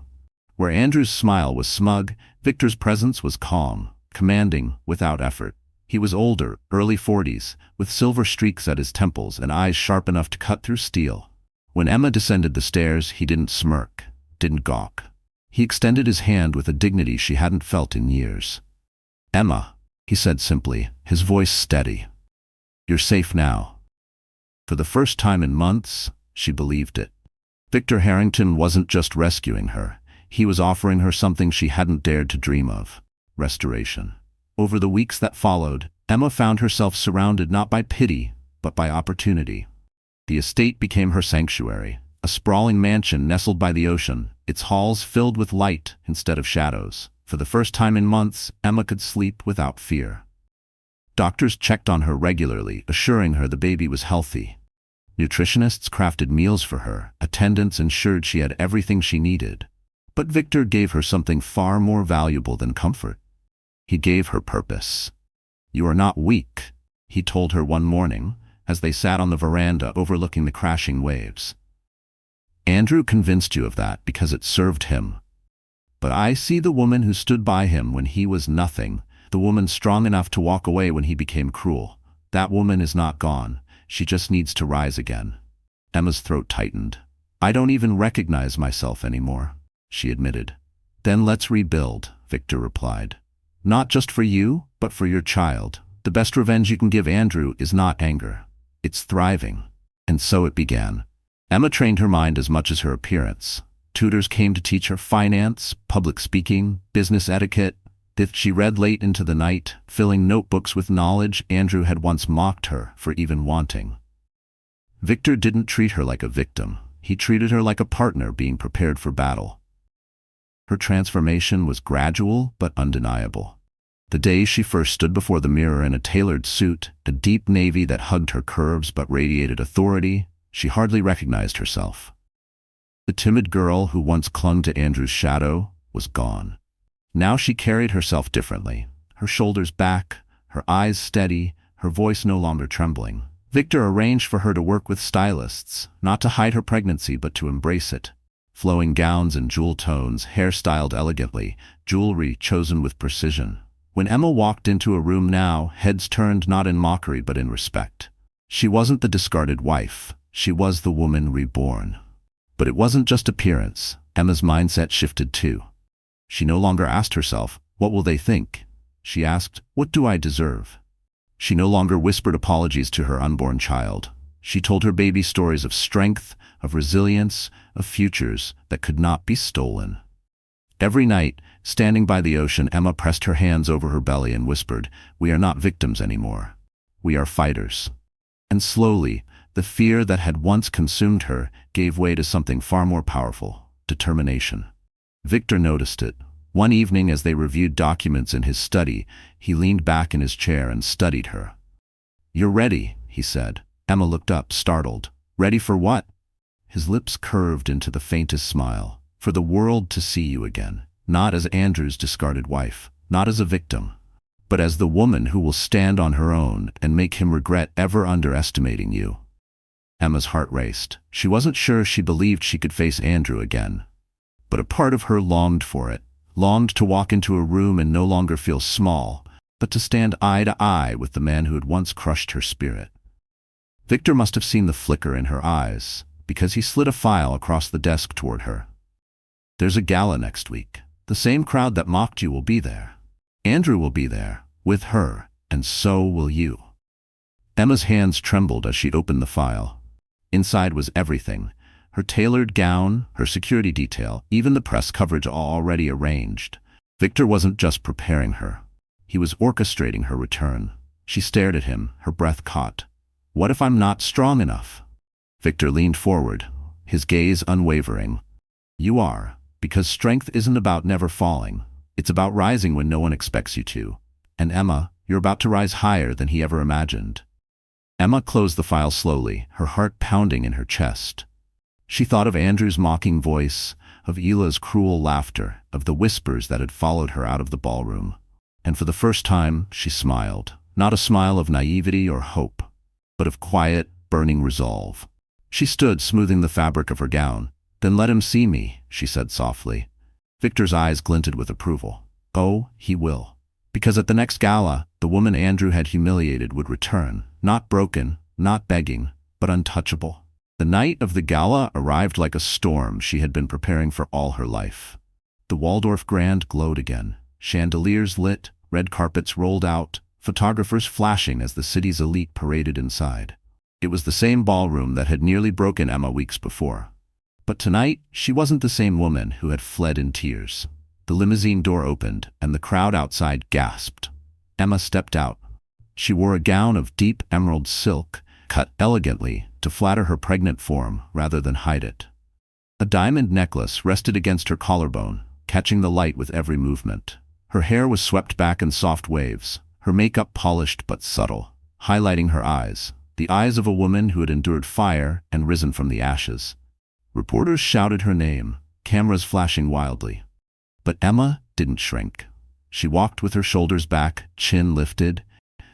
Where Andrew's smile was smug, Victor's presence was calm, commanding, without effort. He was older, early 40s, with silver streaks at his temples and eyes sharp enough to cut through steel. When Emma descended the stairs, he didn't smirk, didn't gawk. He extended his hand with a dignity she hadn't felt in years. "Emma," he said simply, his voice steady. "You're safe now." For the first time in months, she believed it. Victor Harrington wasn't just rescuing her. He was offering her something she hadn't dared to dream of: restoration. Over the weeks that followed, Emma found herself surrounded not by pity, but by opportunity. The estate became her sanctuary, a sprawling mansion nestled by the ocean, its halls filled with light instead of shadows. For the first time in months, Emma could sleep without fear. Doctors checked on her regularly, assuring her the baby was healthy. Nutritionists crafted meals for her, attendants ensured she had everything she needed. But Victor gave her something far more valuable than comfort. He gave her purpose. "You are not weak," he told her one morning, as they sat on the veranda overlooking the crashing waves. "Andrew convinced you of that because it served him. But I see the woman who stood by him when he was nothing, the woman strong enough to walk away when he became cruel. That woman is not gone. She just needs to rise again." Emma's throat tightened. "I don't even recognize myself anymore," she admitted. "Then let's rebuild," Victor replied. "Not just for you, but for your child. The best revenge you can give Andrew is not anger. It's thriving. And so it began. Emma trained her mind as much as her appearance. Tutors came to teach her finance, public speaking, business etiquette. She read late into the night, filling notebooks with knowledge Andrew had once mocked her for even wanting. Victor didn't treat her like a victim. He treated her like a partner being prepared for battle. Her transformation was gradual but undeniable. The day she first stood before the mirror in a tailored suit, a deep navy that hugged her curves but radiated authority, she hardly recognized herself. The timid girl who once clung to Andrew's shadow was gone. Now she carried herself differently, her shoulders back, her eyes steady, her voice no longer trembling. Victor arranged for her to work with stylists, not to hide her pregnancy but to embrace it. Flowing gowns and jewel tones, hair styled elegantly, jewelry chosen with precision. When Emma walked into a room now, heads turned not in mockery but in respect. She wasn't the discarded wife. She was the woman reborn. But it wasn't just appearance. Emma's mindset shifted too. She no longer asked herself, "What will they think?" She asked, "What do I deserve?" She no longer whispered apologies to her unborn child. She told her baby stories of strength, of resilience, of futures that could not be stolen. Every night, standing by the ocean, Emma pressed her hands over her belly and whispered, "We are not victims anymore. We are fighters." And slowly, the fear that had once consumed her gave way to something far more powerful: determination. Victor noticed it. One evening as they reviewed documents in his study, he leaned back in his chair and studied her. "You're ready," he said. Emma looked up, startled. "Ready for what?" His lips curved into the faintest smile. "For the world to see you again. Not as Andrew's discarded wife, not as a victim, but as the woman who will stand on her own and make him regret ever underestimating you." Emma's heart raced. She wasn't sure she believed she could face Andrew again. But a part of her longed for it, longed to walk into a room and no longer feel small, but to stand eye to eye with the man who had once crushed her spirit. Victor must have seen the flicker in her eyes, because he slid a file across the desk toward her. "There's a gala next week. The same crowd that mocked you will be there. Andrew will be there, with her, and so will you." Emma's hands trembled as she opened the file. Inside was everything: her tailored gown, her security detail, even the press coverage all already arranged. Victor wasn't just preparing her. He was orchestrating her return. She stared at him, her breath caught. "What if I'm not strong enough?" Victor leaned forward, his gaze unwavering. "You are, because strength isn't about never falling. It's about rising when no one expects you to. And Emma, you're about to rise higher than he ever imagined." Emma closed the file slowly, her heart pounding in her chest. She thought of Andrew's mocking voice, of Ila's cruel laughter, of the whispers that had followed her out of the ballroom. And for the first time, she smiled. Not a smile of naivety or hope, but of quiet, burning resolve. She stood smoothing the fabric of her gown. "Then let him see me," she said softly. Victor's eyes glinted with approval. "Oh, he will. Because at the next gala, the woman Andrew had humiliated would return, not broken, not begging, but untouchable." The night of the gala arrived like a storm she had been preparing for all her life. The Waldorf Grand glowed again. Chandeliers lit, red carpets rolled out, photographers flashing as the city's elite paraded inside. It was the same ballroom that had nearly broken Emma weeks before. But tonight, she wasn't the same woman who had fled in tears. The limousine door opened, and the crowd outside gasped. Emma stepped out. She wore a gown of deep emerald silk, cut elegantly to flatter her pregnant form rather than hide it. A diamond necklace rested against her collarbone, catching the light with every movement. Her hair was swept back in soft waves, her makeup polished but subtle, highlighting her eyes, the eyes of a woman who had endured fire and risen from the ashes. Reporters shouted her name, cameras flashing wildly. But Emma didn't shrink. She walked with her shoulders back, chin lifted,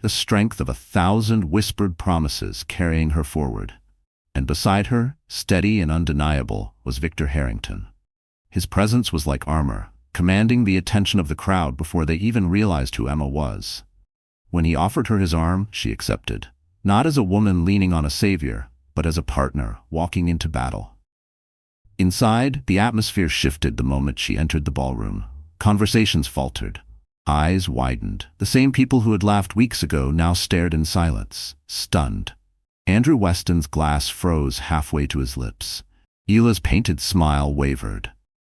the strength of 1,000 whispered promises carrying her forward. And beside her, steady and undeniable, was Victor Harrington. His presence was like armor, commanding the attention of the crowd before they even realized who Emma was. When he offered her his arm, she accepted, not as a woman leaning on a savior, but as a partner walking into battle. Inside, the atmosphere shifted the moment she entered the ballroom. Conversations faltered. Eyes widened. The same people who had laughed weeks ago now stared in silence, stunned. Andrew Weston's glass froze halfway to his lips. Hila's painted smile wavered.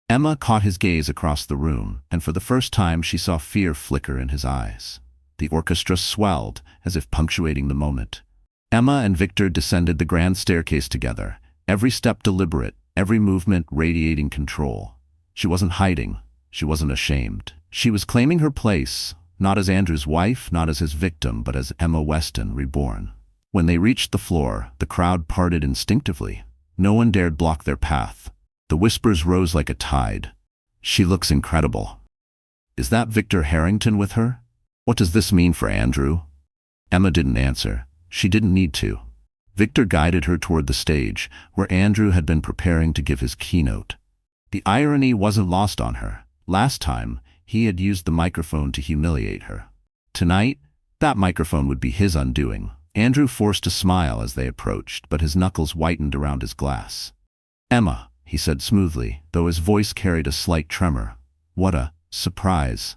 Emma caught his gaze across the room, and for the first time she saw fear flicker in his eyes. The orchestra swelled, as if punctuating the moment. Emma and Victor descended the grand staircase together, every step deliberate, every movement radiating control. She wasn't hiding. She wasn't ashamed. She was claiming her place, not as Andrew's wife, not as his victim, but as Emma Weston reborn. When they reached the floor, the crowd parted instinctively. No one dared block their path. The whispers rose like a tide. She looks incredible. Is that Victor Harrington with her? What does this mean for Andrew? Emma didn't answer. She didn't need to. Victor guided her toward the stage, where Andrew had been preparing to give his keynote. The irony wasn't lost on her. Last time, he had used the microphone to humiliate her. Tonight, that microphone would be his undoing. Andrew forced a smile as they approached, but his knuckles whitened around his glass. "Emma," he said smoothly, though his voice carried a slight tremor. "What a surprise."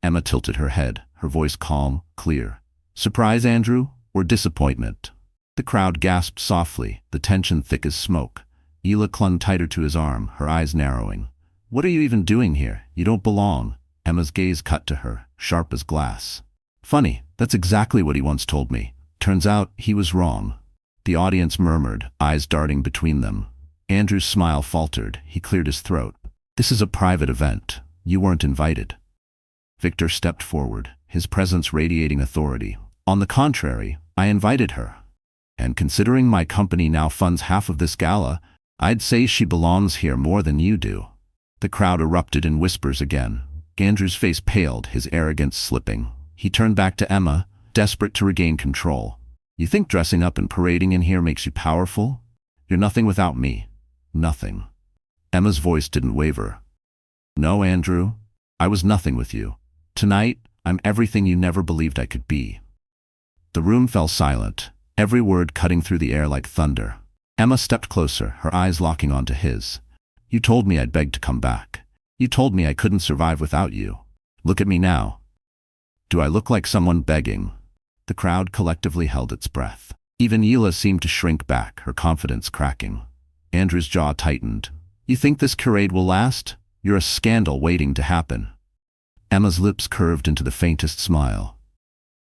Emma tilted her head, her voice calm, clear. "Surprise, Andrew, or disappointment?" The crowd gasped softly, the tension thick as smoke. Hila clung tighter to his arm, her eyes narrowing. "What are you even doing here? You don't belong." Emma's gaze cut to her, sharp as glass. "Funny, that's exactly what he once told me. Turns out he was wrong." The audience murmured, eyes darting between them. Andrew's smile faltered. He cleared his throat. "This is a private event. You weren't invited." Victor stepped forward, his presence radiating authority. "On the contrary, I invited her. And considering my company now funds half of this gala, I'd say she belongs here more than you do." The crowd erupted in whispers again. Andrew's face paled, his arrogance slipping. He turned back to Emma, desperate to regain control. "You think dressing up and parading in here makes you powerful? You're nothing without me. Nothing." Emma's voice didn't waver. "No, Andrew, I was nothing with you. Tonight, I'm everything you never believed I could be." The room fell silent, every word cutting through the air like thunder. Emma stepped closer, her eyes locking onto his. "You told me I'd beg to come back. You told me I couldn't survive without you. Look at me now. Do I look like someone begging?" The crowd collectively held its breath. Even Hila seemed to shrink back, her confidence cracking. Andrew's jaw tightened. "You think this charade will last? You're a scandal waiting to happen." Emma's lips curved into the faintest smile.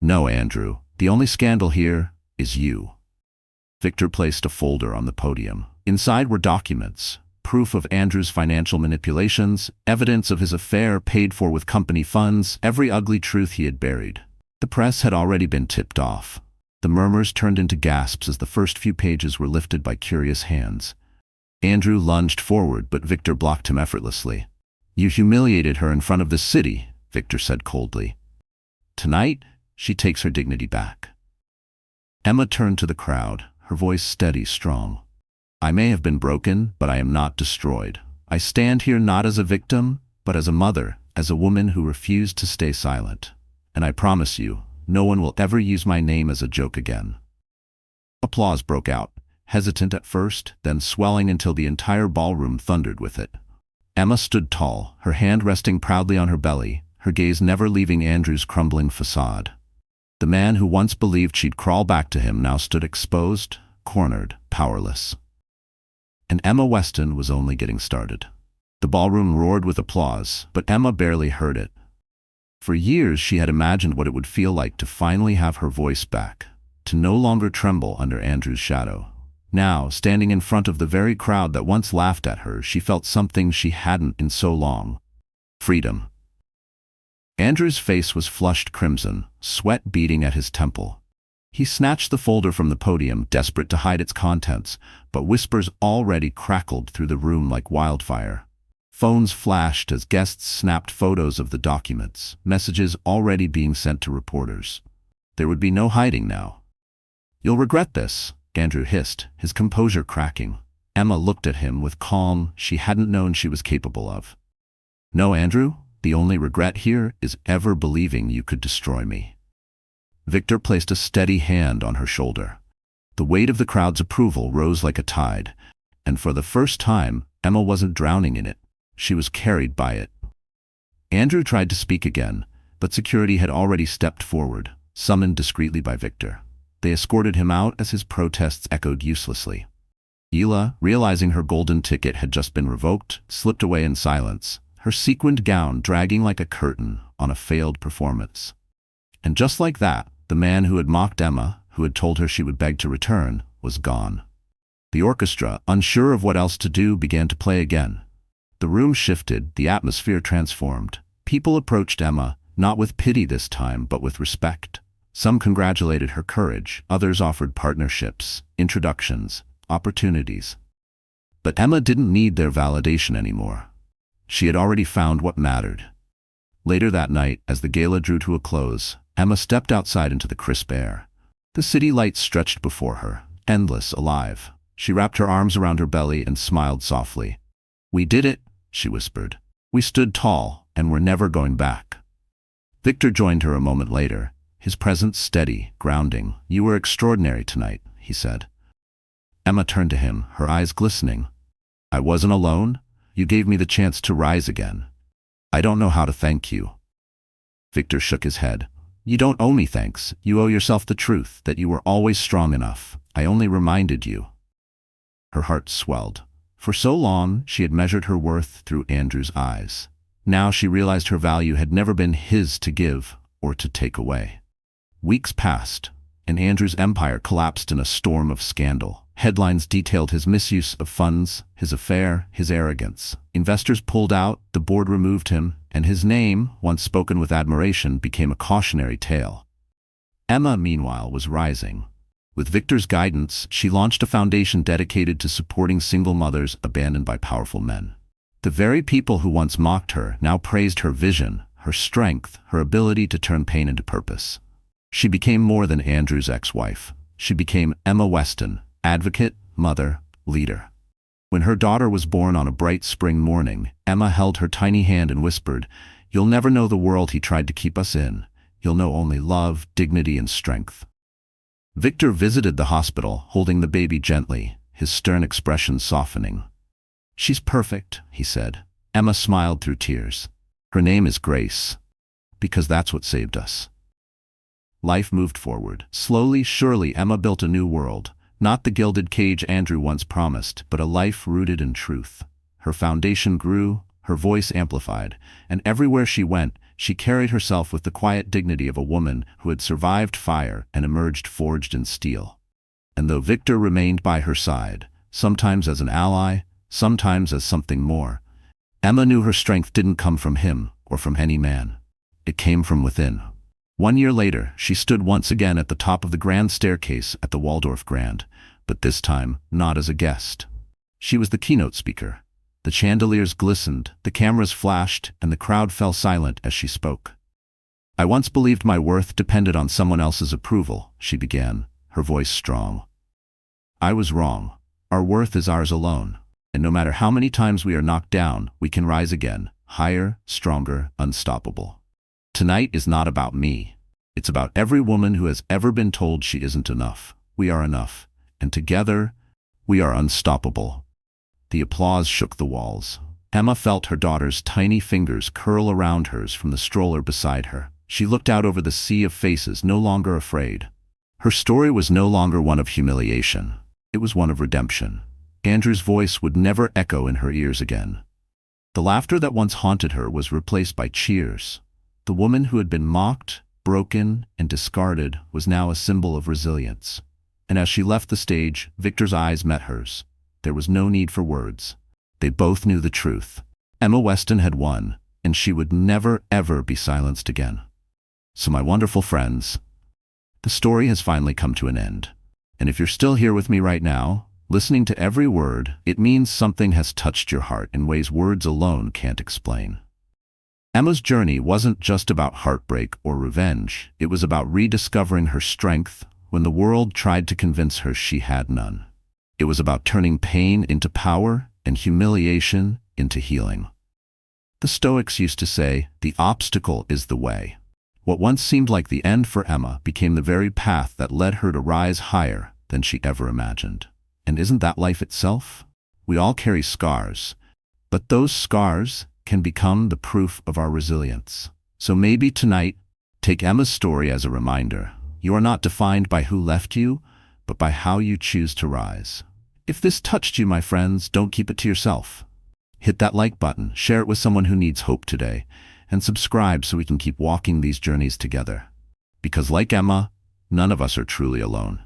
"No, Andrew, the only scandal here is you." Victor placed a folder on the podium. Inside were documents, proof of Andrew's financial manipulations, evidence of his affair paid for with company funds, every ugly truth he had buried. The press had already been tipped off. The murmurs turned into gasps as the first few pages were lifted by curious hands. Andrew lunged forward, but Victor blocked him effortlessly. "You humiliated her in front of the city," Victor said coldly. "Tonight, she takes her dignity back." Emma turned to the crowd, her voice steady, strong. "I may have been broken, but I am not destroyed. I stand here not as a victim, but as a mother, as a woman who refused to stay silent. And I promise you, no one will ever use my name as a joke again." Applause broke out, hesitant at first, then swelling until the entire ballroom thundered with it. Emma stood tall, her hand resting proudly on her belly, her gaze never leaving Andrew's crumbling facade. The man who once believed she'd crawl back to him now stood exposed, cornered, powerless. And Emma Weston was only getting started. The ballroom roared with applause, but Emma barely heard it. For years she had imagined what it would feel like to finally have her voice back, to no longer tremble under Andrew's shadow. Now, standing in front of the very crowd that once laughed at her, she felt something she hadn't in so long. Freedom. Andrew's face was flushed crimson, sweat beading at his temple. He snatched the folder from the podium, desperate to hide its contents, but whispers already crackled through the room like wildfire. Phones flashed as guests snapped photos of the documents, messages already being sent to reporters. There would be no hiding now. "You'll regret this," Andrew hissed, his composure cracking. Emma looked at him with calm she hadn't known she was capable of. "No, Andrew, the only regret here is ever believing you could destroy me." Victor placed a steady hand on her shoulder. The weight of the crowd's approval rose like a tide, and for the first time, Emma wasn't drowning in it. She was carried by it. Andrew tried to speak again, but security had already stepped forward, summoned discreetly by Victor. They escorted him out as his protests echoed uselessly. Hila, realizing her golden ticket had just been revoked, slipped away in silence, her sequined gown dragging like a curtain on a failed performance. And just like that, the man who had mocked Emma, who had told her she would beg to return, was gone. The orchestra, unsure of what else to do, began to play again. The room shifted, the atmosphere transformed. People approached Emma, not with pity this time, but with respect. Some congratulated her courage, others offered partnerships, introductions, opportunities. But Emma didn't need their validation anymore. She had already found what mattered. Later that night, as the gala drew to a close, Emma stepped outside into the crisp air. The city lights stretched before her, endless, alive. She wrapped her arms around her belly and smiled softly. "We did it," she whispered. "We stood tall, and we're never going back." Victor joined her a moment later, his presence steady, grounding. "You were extraordinary tonight," he said. Emma turned to him, her eyes glistening. "I wasn't alone. You gave me the chance to rise again. I don't know how to thank you." Victor shook his head. "You don't owe me thanks. You owe yourself the truth, that you were always strong enough. I only reminded you." Her heart swelled. For so long, she had measured her worth through Andrew's eyes. Now she realized her value had never been his to give or to take away. Weeks passed, and Andrew's empire collapsed in a storm of scandal. Headlines detailed his misuse of funds, his affair, his arrogance. Investors pulled out, the board removed him, and his name, once spoken with admiration, became a cautionary tale. Emma, meanwhile, was rising. With Victor's guidance, she launched a foundation dedicated to supporting single mothers abandoned by powerful men. The very people who once mocked her now praised her vision, her strength, her ability to turn pain into purpose. She became more than Andrew's ex-wife. She became Emma Weston, advocate, mother, leader. When her daughter was born on a bright spring morning, Emma held her tiny hand and whispered, "You'll never know the world he tried to keep us in. You'll know only love, dignity, and strength." Victor visited the hospital, holding the baby gently, his stern expression softening. "She's perfect," he said. Emma smiled through tears. "Her name is Grace, because that's what saved us." Life moved forward. Slowly, surely, Emma built a new world. Not the gilded cage Andrew once promised, but a life rooted in truth. Her foundation grew, her voice amplified, and everywhere she went, she carried herself with the quiet dignity of a woman who had survived fire and emerged forged in steel. And though Victor remained by her side, sometimes as an ally, sometimes as something more, Emma knew her strength didn't come from him or from any man. It came from within. 1 year later, she stood once again at the top of the grand staircase at the Waldorf Grand, but this time not as a guest. She was the keynote speaker. The chandeliers glistened, the cameras flashed, and the crowd fell silent as she spoke. "I once believed my worth depended on someone else's approval," she began, her voice strong. "I was wrong. Our worth is ours alone, and no matter how many times we are knocked down, we can rise again, higher, stronger, unstoppable. Tonight is not about me. It's about every woman who has ever been told she isn't enough. We are enough, and together, we are unstoppable." The applause shook the walls. Emma felt her daughter's tiny fingers curl around hers from the stroller beside her. She looked out over the sea of faces, no longer afraid. Her story was no longer one of humiliation. It was one of redemption. Andrew's voice would never echo in her ears again. The laughter that once haunted her was replaced by cheers. The woman who had been mocked, broken, and discarded was now a symbol of resilience. And as she left the stage, Victor's eyes met hers. There was no need for words. They both knew the truth. Emma Weston had won, and she would never, ever be silenced again. So my wonderful friends, the story has finally come to an end. And if you're still here with me right now, listening to every word, it means something has touched your heart in ways words alone can't explain. Emma's journey wasn't just about heartbreak or revenge. It was about rediscovering her strength when the world tried to convince her she had none. It was about turning pain into power and humiliation into healing. The Stoics used to say, "The obstacle is the way." What once seemed like the end for Emma became the very path that led her to rise higher than she ever imagined. And isn't that life itself? We all carry scars, but those scars can become the proof of our resilience. So maybe tonight, take Emma's story as a reminder. You are not defined by who left you, but by how you choose to rise. If this touched you, my friends, don't keep it to yourself. Hit that like button, share it with someone who needs hope today, and subscribe so we can keep walking these journeys together. Because like Emma, none of us are truly alone.